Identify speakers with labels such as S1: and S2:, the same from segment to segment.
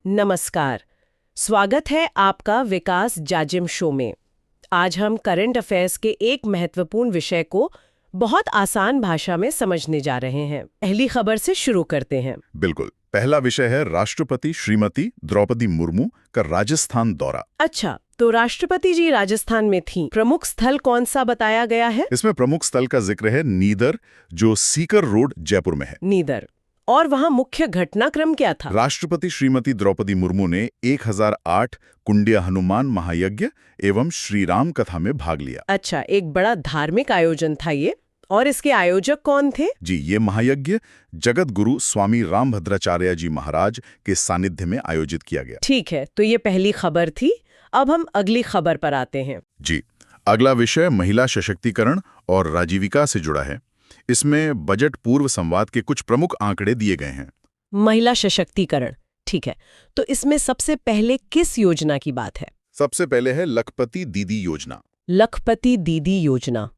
S1: नमस्कार। स्वागत है आपका विकास जाजिम शो में। आज हम करंट अफेयर्स के एक महत्वपूर्ण विषय को बहुत आसान भाषा में समझने जा रहे हैं। पहली खबर से शुरू करते हैं।
S2: बिल्कुल। पहला विषय है राष्ट्रपति श्रीमती द्रौपदी मुर्मू का राजस्थान दौरा।
S1: अच्छा, तो राष्ट्रपति जी राजस्थान में थीं। प्रमुख स्थल कौन सा बताया गया है?
S2: इसमें प्रमुख स्थल का जिक्र है नीदर, जो सीकर रोड जयपुर में है।
S1: नीदर। और वहाँ मुख्य घटनाक्रम क्या था?
S2: राष्ट्रपति श्रीमती द्रौपदी मुर्मू ने 1008 कुंडिया हनुमान महायज्ञ एवं श्री राम कथा में भाग लिया।
S1: अच्छा, एक बड़ा धार्मिक आयोजन था ये। और इसके आयोजक कौन थे?
S2: जी, ये महायज्ञ जगत गुरु स्वामी रामभद्राचार्य जी महाराज के सानिध्य में आयोजित किया गया।
S1: ठीक है, तो ये पहली खबर थी। अब हम अगली खबर पर आते हैं।
S2: जी, अगला विषय महिला सशक्तिकरण और राजीविका से जुड़ा है। इसमें बजट पूर्व संवाद के कुछ प्रमुख आंकड़े दिए गए हैं।
S1: महिला सशक्तिकरण, ठीक है। तो इसमें सबसे पहले किस योजना की बात है?
S2: सबसे पहले है लखपति दीदी योजना।
S1: लखपति दीदी योजना।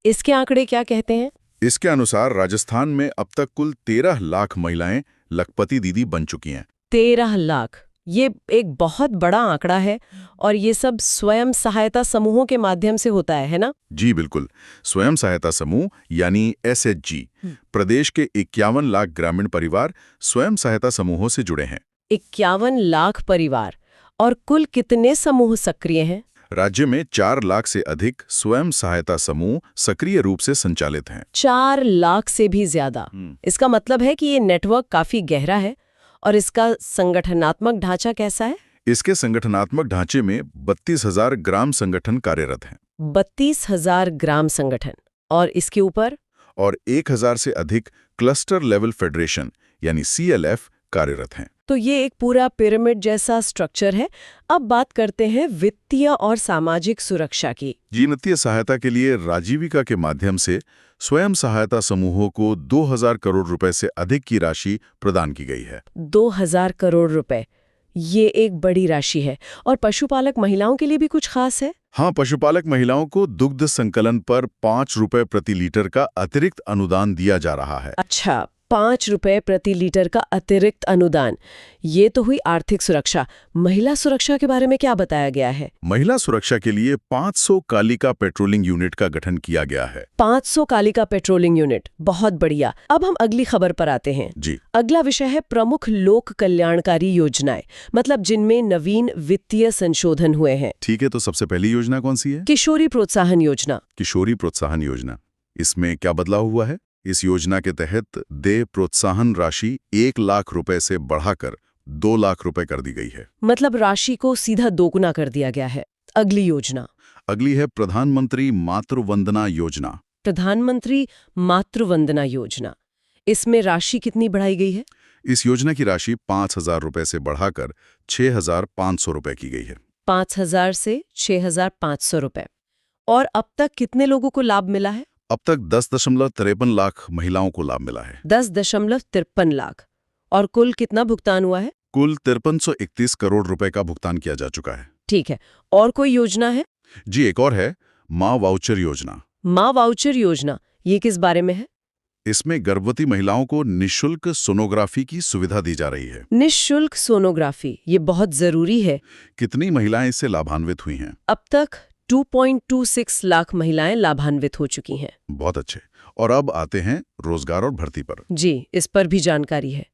S1: इसके आंकड़े क्या कहते हैं?
S2: इसके अनुसार राजस्थान में अब तक कुल 13 लाख महिलाएं लखपति दीदी बन चुकी हैं।
S1: 13 लाख, ये एक बहुत बड़ा आंकड़ा है। और ये सब स्वयं सहायता समूहों के माध्यम से होता है ना?
S2: जी बिल्कुल। स्वयं सहायता समूह यानी SHG। प्रदेश के 51 लाख ग्रामीण परिवार स्वयं सहायता समूहों से जुड़े हैं।
S1: 51 लाख परिवार। और कुल कितने समूह सक्रिय हैं?
S2: राज्य में 4 लाख से अधिक स्वयं सहायता समूह सक्रिय रूप से संचालित हैं।
S1: 4 लाख से भी ज्यादा। इसका मतलब है कि ये नेटवर्क काफी गहरा है। और इसका संगठनात्मक ढांचा कैसा है?
S2: इसके संगठनात्मक ढांचे में 32,000 ग्राम संगठन कार्यरत हैं।
S1: 32,000 ग्राम संगठन। और इसके ऊपर?
S2: और 1,000 से अधिक क्लस्टर लेवल फेडरेशन यानी CLF कार्यरत हैं।
S1: तो ये एक पूरा पिरामिड जैसा स्ट्रक्चर है। अब बात करते हैं वित्तीय और सामाजिक सुरक्षा की।
S2: वित्तीय सहायता के लिए राजीविका के माध्यम से स्वयं सहायता समूहों को 2,000 करोड़ रुपए से अधिक की राशि प्रदान की गई है।
S1: 2,000 करोड़ रुपए, ये एक बड़ी राशि है। और पशुपालक महिलाओं के लिए भी कुछ खास है?
S2: हाँ, पशुपालक महिलाओं को दुग्ध संकलन पर 5 रुपए प्रति लीटर का अतिरिक्त अनुदान दिया जा रहा है।
S1: अच्छा, 5 रुपए प्रति लीटर का अतिरिक्त अनुदान। ये तो हुई आर्थिक सुरक्षा। महिला सुरक्षा के बारे में क्या बताया गया है?
S2: महिला सुरक्षा के लिए 500 कालिका पेट्रोलिंग यूनिट का गठन किया गया है।
S1: 500 कालिका पेट्रोलिंग यूनिट, बहुत बढ़िया। अब हम अगली खबर पर आते हैं।
S2: जी,
S1: अगला विषय है प्रमुख लोक कल्याणकारी योजनाएं, मतलब जिनमें नवीन वित्तीय संशोधन हुए हैं।
S2: ठीक है, तो सबसे पहली योजना कौन सी है?
S1: किशोरी प्रोत्साहन योजना।
S2: किशोरी प्रोत्साहन योजना। इसमें क्या बदलाव हुआ है? इस योजना के तहत देय प्रोत्साहन राशि 1 लाख रुपए से बढ़ाकर 2 लाख रुपए कर दी गई है।
S1: मतलब राशि को सीधा दोगुना कर दिया गया है। अगली योजना?
S2: अगली है प्रधानमंत्री मातृ वंदना योजना।
S1: प्रधानमंत्री मातृ वंदना योजना। इसमें राशि कितनी बढ़ाई गई है?
S2: इस योजना की राशि 5,000 रुपए से बढ़ाकर 6,500 रुपए की गई है।
S1: 5,000 से 6,500 रुपए। और अब तक कितने लोगों को लाभ मिला है?
S2: अब तक 10.53 लाख महिलाओं को लाभ मिला है।
S1: 10.53 लाख। और कुल कितना भुगतान हुआ है?
S2: कुल 5331 करोड़ रुपए का भुगतान किया जा चुका है।
S1: ठीक है। और कोई योजना है?
S2: जी, एक और है माँ वाउचर योजना।
S1: माँ वाउचर योजना, ये किस बारे में है?
S2: इसमें गर्भवती महिलाओं को निःशुल्क सोनोग्राफी की सुविधा दी जा रही है।
S1: निःशुल्क सोनोग्राफी, ये बहुत जरूरी है।
S2: कितनी महिलाएं इससे लाभान्वित हुई हैं?
S1: अब तक 2.26 लाख महिलाएं लाभान्वित हो चुकी हैं।
S2: बहुत अच्छे। और अब आते हैं रोजगार और भर्ती पर।
S1: जी, इस पर भी जानकारी है।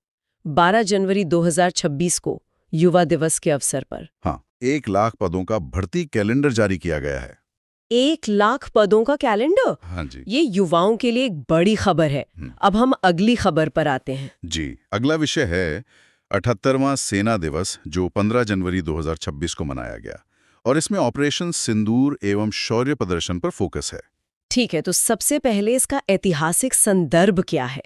S1: 12 जनवरी 2026 को युवा दिवस के अवसर पर।
S2: हाँ, 1 लाख पदों का भर्ती कैलेंडर जारी किया गया है।
S1: 1 लाख पदों का कैलेंडर?
S2: हाँ जी।
S1: ये युवाओं के लिए एक बड़ी खबर है। अब हम अगली खबर पर आते हैं।
S2: जी, अगला विषय है 78वां सेना दिवस, जो 15 जनवरी 2026 को मनाया गया। और इसमें ऑपरेशन सिंदूर एवं शौर्य प्रदर्शन पर फोकस है।
S1: ठीक है, तो सबसे पहले इसका ऐतिहासिक संदर्भ क्या है?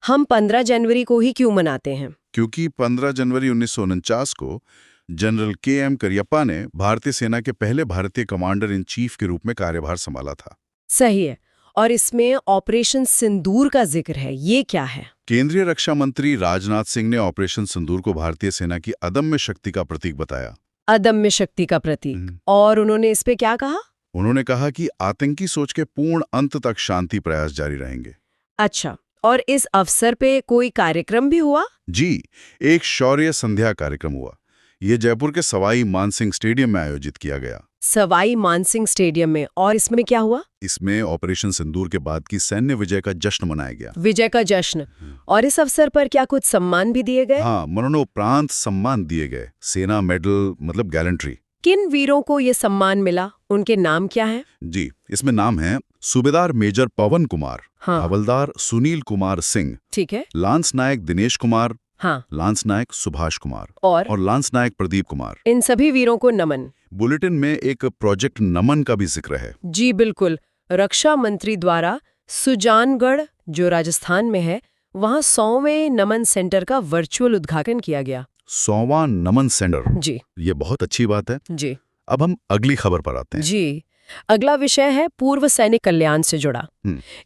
S1: हम 15 जनवरी को ही क्यों मनाते हैं?
S2: क्योंकि 15 जनवरी 1949 को जनरल KM करियप्पा ने भारतीय सेना के पहले भारतीय कमांडर इन चीफ के रूप में कार्यभार संभाला था।
S1: सही है। और इसमें ऑपरेशन सिंदूर का जिक्र है, ये क्या है?
S2: केंद्रीय रक्षा मंत्री राजनाथ सिंह ने ऑपरेशन सिंदूर को भारतीय सेना की अदम्य शक्ति का प्रतीक बताया।
S1: अदम्य शक्ति का प्रतीक। और उन्होंने इस पे क्या कहा?
S2: उन्होंने कहा कि आतंकी सोच के पूर्ण अंत तक शांति प्रयास जारी रहेंगे।
S1: अच्छा, और इस अवसर पे कोई कार्यक्रम भी हुआ?
S2: जी, एक शौर्य संध्या कार्यक्रम हुआ। ये जयपुर के सवाई मानसिंह स्टेडियम में आयोजित किया गया।
S1: सवाई मानसिंह स्टेडियम में, और इसमें क्या हुआ?
S2: इसमें ऑपरेशन सिंदूर के बाद की सैन्य विजय का जश्न मनाया गया।
S1: विजय का जश्न। और इस अवसर पर क्या कुछ सम्मान भी दिए गए?
S2: हाँ, मरणोपरांत सम्मान दिए गए। सेना मेडल मतलब गैलेंट्री।
S1: किन वीरों को ये सम्मान मिला? उनके नाम क्या हैं?
S2: जी, इसमें नाम है सूबेदार मेजर पवन कुमार,
S1: हाँ।
S2: हवलदार सुनील कुमार सिंह,
S1: ठीक है।
S2: लांस नायक दिनेश कुमार,
S1: हाँ।
S2: लांस नायक सुभाष कुमार
S1: और
S2: लांस नायक प्रदीप कुमार।
S1: इन सभी वीरों को नमन।
S2: बुलेटिन में एक प्रोजेक्ट नमन का भी जिक्र है।
S1: जी बिल्कुल। रक्षा मंत्री द्वारा सुजानगढ़, जो राजस्थान में है, वहाँ 100वें नमन सेंटर का वर्चुअल उद्घाटन किया गया।
S2: 100वां नमन सेंटर।
S1: जी।
S2: ये बहुत अच्छी बात है।
S1: जी।
S2: अब हम अगली खबर पर आते हैं।
S1: जी, अगला विषय है पूर्व सैनिक कल्याण से जुड़ा।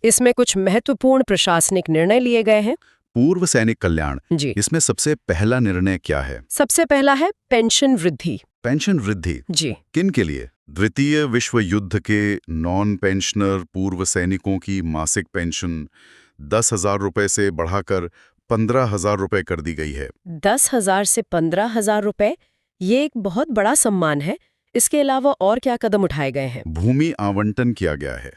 S1: इसमें कुछ महत्वपूर्ण प्रशासनिक निर्णय लिए गए हैं।
S2: पूर्व सैनिक कल्याण।
S1: जी।
S2: इसमें सबसे पहला निर्णय क्या है?
S1: सबसे पहला है पेंशन वृद्धि।
S2: पेंशन वृद्धि।
S1: जी।
S2: किन के लिए? द्वितीय विश्व युद्ध के नॉन पेंशनर पूर्व सैनिकों की मासिक पेंशन 10,000 रुपए से बढ़ाकर 15,000 रुपए कर दी गई है।
S1: 10,000 से 15,000 रुपए, ये एक बहुत बड़ा सम्मान है। इसके अलावा और क्या कदम उठाए गए हैं?
S2: भूमि आवंटन किया गया है।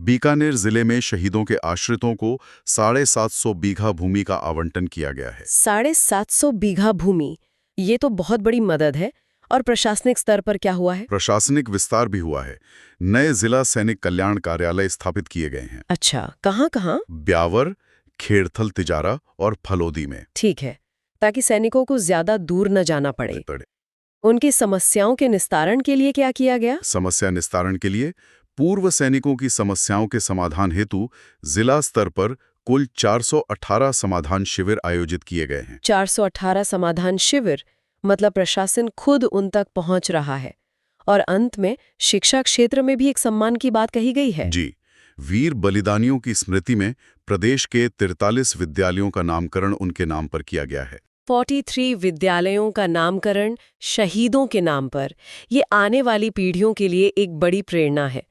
S2: बीकानेर जिले में शहीदों के आश्रितों को 750 बीघा भूमि का आवंटन किया गया है।
S1: 750 बीघा भूमि, ये तो बहुत बड़ी मदद है। और प्रशासनिक स्तर पर क्या हुआ है?
S2: प्रशासनिक विस्तार भी हुआ है। नए जिला सैनिक कल्याण कार्यालय स्थापित किए गए हैं।
S1: अच्छा, कहाँ-कहाँ?
S2: ब्यावर, खेड़थल तिजारा और फलोदी में।
S1: ठीक है, ताकि सैनिकों को ज्यादा दूर न जाना पड़े। उनकी समस्याओं के निस्तारण के लिए क्या किया गया?
S2: समस्या निस्तारण के लिए पूर्व सैनिकों की समस्याओं के समाधान हेतु जिला स्तर पर कुल 418 समाधान शिविर आयोजित किए गए हैं।
S1: 418 समाधान शिविर, मतलब प्रशासन खुद उन तक पहुंच रहा है। और अंत में शिक्षा क्षेत्र में भी एक सम्मान की बात कही गई है।
S2: जी, वीर बलिदानियों की स्मृति में प्रदेश के 43 विद्यालयों का नामकरण उनके नाम पर किया गया है।
S1: 43 विद्यालयों का नामकरण शहीदों के नाम पर। ये आने वाली पीढ़ियों के लिए एक बड़ी प्रेरणा है।